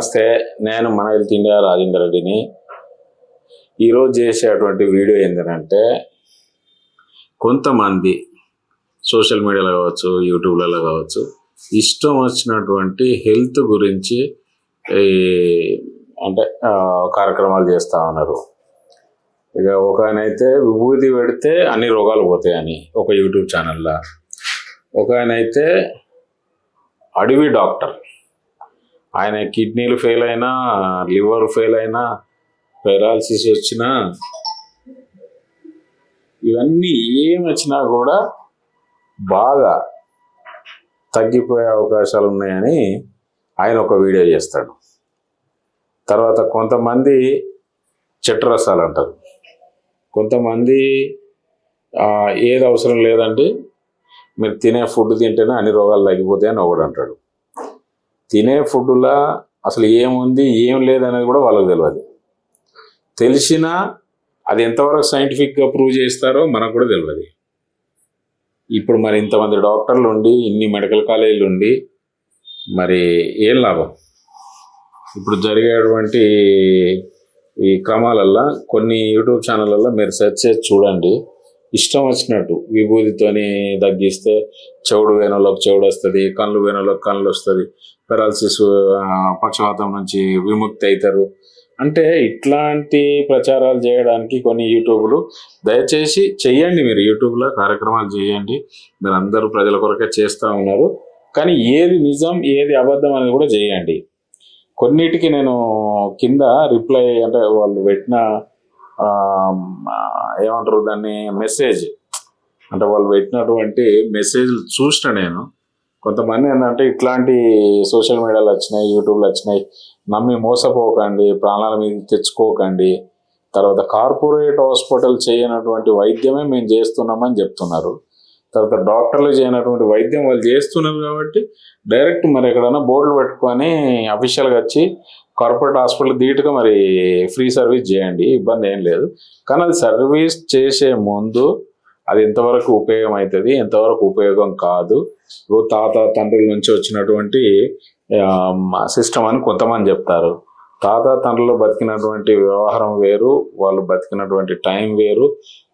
నమస్తే, నేను మన హెల్త్ ఇండియా రాజేందర్ రెడ్డిని. ఈరోజు చేసేటువంటి వీడియో ఏంటంటే, కొంతమంది సోషల్ మీడియాలో కావచ్చు, యూట్యూబ్లలో కావచ్చు, ఇష్టం వచ్చినటువంటి హెల్త్ గురించి అంటే కార్యక్రమాలు చేస్తూ ఉన్నారు. ఇక ఒక ఆయనైతే విభూతి పెడితే అన్ని రోగాలు పోతాయని ఒక యూట్యూబ్ ఛానల్లో, ఒక ఆయనైతే అడవి డాక్టర్, ఆయన కిడ్నీలు ఫెయిల్ అయినా, లివర్ ఫెయిల్ అయినా, పెరాలసిస్ వచ్చినా, ఇవన్నీ ఏం వచ్చినా కూడా బాగా తగ్గిపోయే అవకాశాలు ఉన్నాయని ఆయన ఒక వీడియో చేస్తాడు. తర్వాత కొంతమంది చెట్రసాలు అంటారు, కొంతమంది ఏది అవసరం లేదండి, మీరు తినే ఫుడ్ తింటేనే అన్ని రోగాలు తగ్గిపోతాయని ఒకడు అంటాడు. తినే ఫుడ్లో అసలు ఏముంది ఏం లేదనేది కూడా వాళ్ళకి తెలియదు. తెలిసినా అది ఎంతవరకు సైంటిఫిక్గా ప్రూవ్ చేస్తారో మనకు కూడా తెలియదు. ఇప్పుడు మరి ఇంతమంది డాక్టర్లు ఉండి, ఇన్ని మెడికల్ కాలేజీలు ఉండి, మరి ఏం లాభం? ఇప్పుడు జరిగేటువంటి ఈ క్రమాలల్లో కొన్ని యూట్యూబ్ ఛానళ్ళల్లో మీరు సెర్చ్ చేసి చూడండి. ఇష్టం వచ్చినట్టు విభూతితోని తగ్గిస్తే చెవుడు వేణువులోకి చెవుడు వస్తుంది, కళ్ళు వేణువులోకి కళ్ళు వస్తుంది, పెరాలసిస్ పక్షవాతం నుంచి విముక్తి అవుతారు అంటే ఇట్లాంటి ప్రచారాలు చేయడానికి కొన్ని యూట్యూబ్లు దయచేసి చెయ్యండి. మీరు యూట్యూబ్లో కార్యక్రమాలు చేయండి, మీరు అందరూ ప్రజల కొరకే చేస్తూ ఉన్నారు. కానీ ఏది నిజం ఏది అబద్ధం అనేది కూడా చేయండి. కొన్నిటికి నేను కింద రిప్లై అంటే వాళ్ళు పెట్టిన ఏమంటారు దాన్ని, మెసేజ్ అంటే వాళ్ళు పెట్టినటువంటి మెసేజ్లు చూసిన నేను. కొంతమంది ఏంటంటే ఇట్లాంటి సోషల్ మీడియాలో వచ్చినాయి, యూట్యూబ్లో వచ్చినాయి, నమ్మి మోసపోకండి, ప్రాణాల మీద తెచ్చుకోకండి, తర్వాత కార్పొరేట్ హాస్పిటల్ చేయనటువంటి వైద్యమే మేము చేస్తున్నామని చెప్తున్నారు. తర్వాత డాక్టర్లు చేయనటువంటి వైద్యం వాళ్ళు చేస్తున్నారు కాబట్టి డైరెక్ట్ మరి ఎక్కడైనా బోర్డులు పెట్టుకొని అఫీషియల్గా వచ్చి కార్పొరేట్ హాస్పిటల్ ధీటుగా మరి ఫ్రీ సర్వీస్ చేయండి, ఇబ్బంది ఏం లేదు. కానీ అది సర్వీస్ చేసే ముందు అది ఎంతవరకు ఉపయోగం అవుతుంది, ఎంతవరకు ఉపయోగం కాదు, ఇప్పుడు తాత తండ్రుల నుంచి వచ్చినటువంటి సిస్టమ్ అని కొంతమంది చెప్తారు. తాత తండ్రులు బతికినటువంటి వ్యవహారం వేరు, వాళ్ళు బతికినటువంటి టైం వేరు,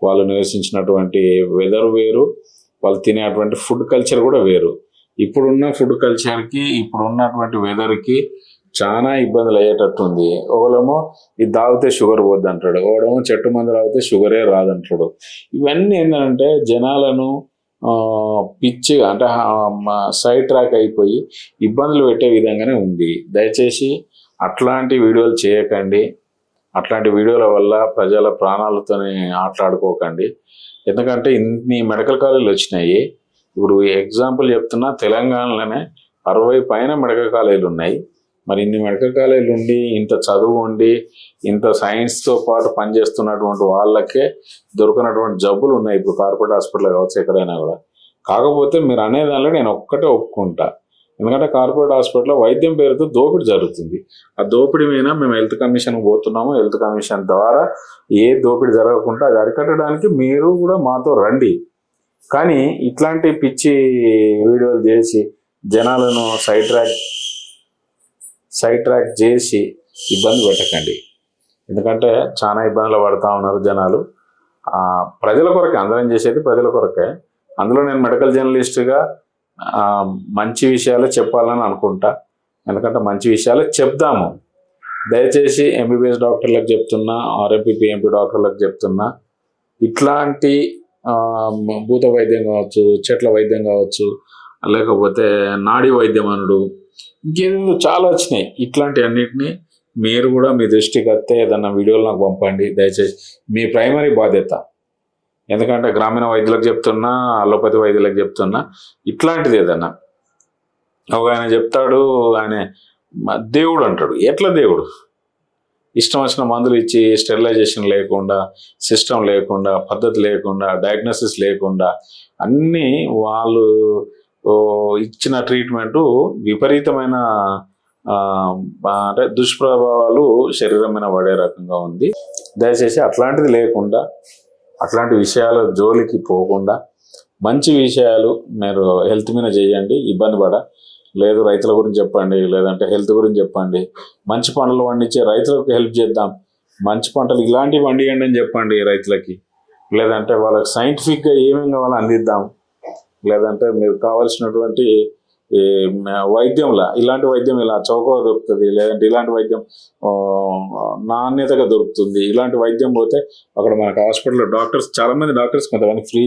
వాళ్ళు నివసించినటువంటి వెదర్ వేరు, వాళ్ళు తినేటువంటి ఫుడ్ కల్చర్ కూడా వేరు. ఇప్పుడున్న ఫుడ్ కల్చర్కి ఇప్పుడున్నటువంటి వెదర్కి చాలా ఇబ్బందులు అయ్యేటట్టుంది. ఒకళ్ళేమో ఇది తాగితే షుగర్ పోద్ది అంటాడు, ఒకడేమో చెట్టు మందు తాగితే షుగరే రాదంటాడు. ఇవన్నీ ఏంటంటే జనాలను పిచ్చి అంటే సైడ్ ట్రాక్ అయిపోయి ఇబ్బందులు పెట్టే విధంగానే ఉంది. దయచేసి అట్లాంటి వీడియోలు చేయకండి. అట్లాంటి వీడియోల వల్ల ప్రజల ప్రాణాలతోనే ఆటలాడుకోకండి. ఎందుకంటే ఇన్ని మెడికల్ కాలేజీలు వచ్చినాయి. ఇప్పుడు ఎగ్జాంపుల్ చెప్తున్నా, తెలంగాణలోనే 60 పైన మెడికల్ కాలేజీలు ఉన్నాయి. మరి ఇన్ని మెడికల్ కాలేజీలు ఉండి, ఇంత చదువు ఉండి, ఇంత సైన్స్తో పాటు పనిచేస్తున్నటువంటి వాళ్ళకే దొరికినటువంటి జబ్బులు ఉన్నాయి ఇప్పుడు కార్పొరేట్ హాస్పిటల్ కావచ్చు, ఎక్కడైనా కూడా. కాకపోతే మీరు అనేదానిలో నేను ఒక్కటే ఒప్పుకుంటా, ఎందుకంటే కార్పొరేట్ హాస్పిటల్లో వైద్యం పేరుతో దోపిడీ జరుగుతుంది. ఆ దోపిడీ మీద మేము హెల్త్ కమిషన్కి పోతున్నాము. హెల్త్ కమిషన్ ద్వారా ఏ దోపిడీ జరగకుండా అది అరికట్టడానికి మీరు కూడా మాతో రండి. కానీ ఇట్లాంటి పిచ్చి వీడియోలు చేసి జనాలను సైడ్ ట్రాక్ చేసి ఇబ్బంది పెట్టకండి. ఎందుకంటే చాలా ఇబ్బందులు పడుతూ ఉన్నారు జనాలు. ప్రజల కొరకే, అందరం చేసేది ప్రజల కొరకే. అందులో నేను మెడికల్ జర్నలిస్ట్గా మంచి విషయాలు చెప్పాలని అనుకుంటా. ఎందుకంటే మంచి విషయాలు చెప్దాము. దయచేసి ఎంబీబీఎస్ డాక్టర్లకు చెప్తున్నా, ఆర్ఎంపీ పిఎంపీ డాక్టర్లకు చెప్తున్నా, ఇట్లాంటి భూత వైద్యం కావచ్చు, చెట్ల వైద్యం కావచ్చు, లేకపోతే నాడీ వైద్యం అనుడు, ఇంకేదో చాలా వచ్చినాయి. ఇట్లాంటి అన్నిటినీ మీరు కూడా మీ దృష్టికి వస్తే ఏదన్నా వీడియోలు నాకు పంపండి దయచేసి. మీ ప్రైమరీ బాధ్యత. ఎందుకంటే గ్రామీణ వైద్యులకు చెప్తున్నా, అలోపతి వైద్యులకు చెప్తున్నా, ఇట్లాంటిది ఏదన్నా ఒక ఆయన చెప్తాడు, ఆయన దేవుడు అంటాడు. ఎట్లా దేవుడు? ఇష్టం వచ్చిన మందులు ఇచ్చి స్టెరిలైజేషన్ లేకుండా, సిస్టమ్ లేకుండా, పద్ధతి లేకుండా, డయాగ్నోసిస్ లేకుండా అన్నీ వాళ్ళు ఇచ్చిన ట్రీట్మెంటు విపరీతమైన అంటే దుష్ప్రభావాలు శరీరం మీద పడే రకంగా ఉంది. దయచేసి అట్లాంటిది లేకుండా, అట్లాంటి విషయాల జోలికి పోకుండా మంచి విషయాలు మీరు హెల్త్ మీద చేయండి. ఇబ్బంది పడ లేదు రైతుల గురించి చెప్పండి, లేదంటే హెల్త్ గురించి చెప్పండి, మంచి పంటలు పండించే రైతులకు హెల్ప్ చేద్దాం, మంచి పంటలు ఇలాంటివి పండియండి అని చెప్పండి రైతులకి. లేదంటే వాళ్ళకి సైంటిఫిక్గా ఏమేమి కావాలో అందిద్దాం. లేదంటే మీరు కావాల్సినటువంటి ఈ వైద్యంలా ఇలాంటి వైద్యం ఇలా చౌకగా దొరుకుతుంది, లేదంటే ఇలాంటి వైద్యం ఆ, నాణ్యతగా దొరుకుతుంది, ఇలాంటి వైద్యం పోతే అక్కడ మనకు హాస్పిటల్లో డాక్టర్స్ చాలామంది డాక్టర్స్ కొంతమంది ఫ్రీ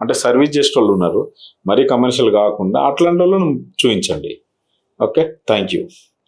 అంటే సర్వీస్ చేసే వాళ్ళు ఉన్నారు, మరీ కమర్షియల్ కాకుండా అట్లాంటి వాళ్ళను చూపించండి. Okay, thank you.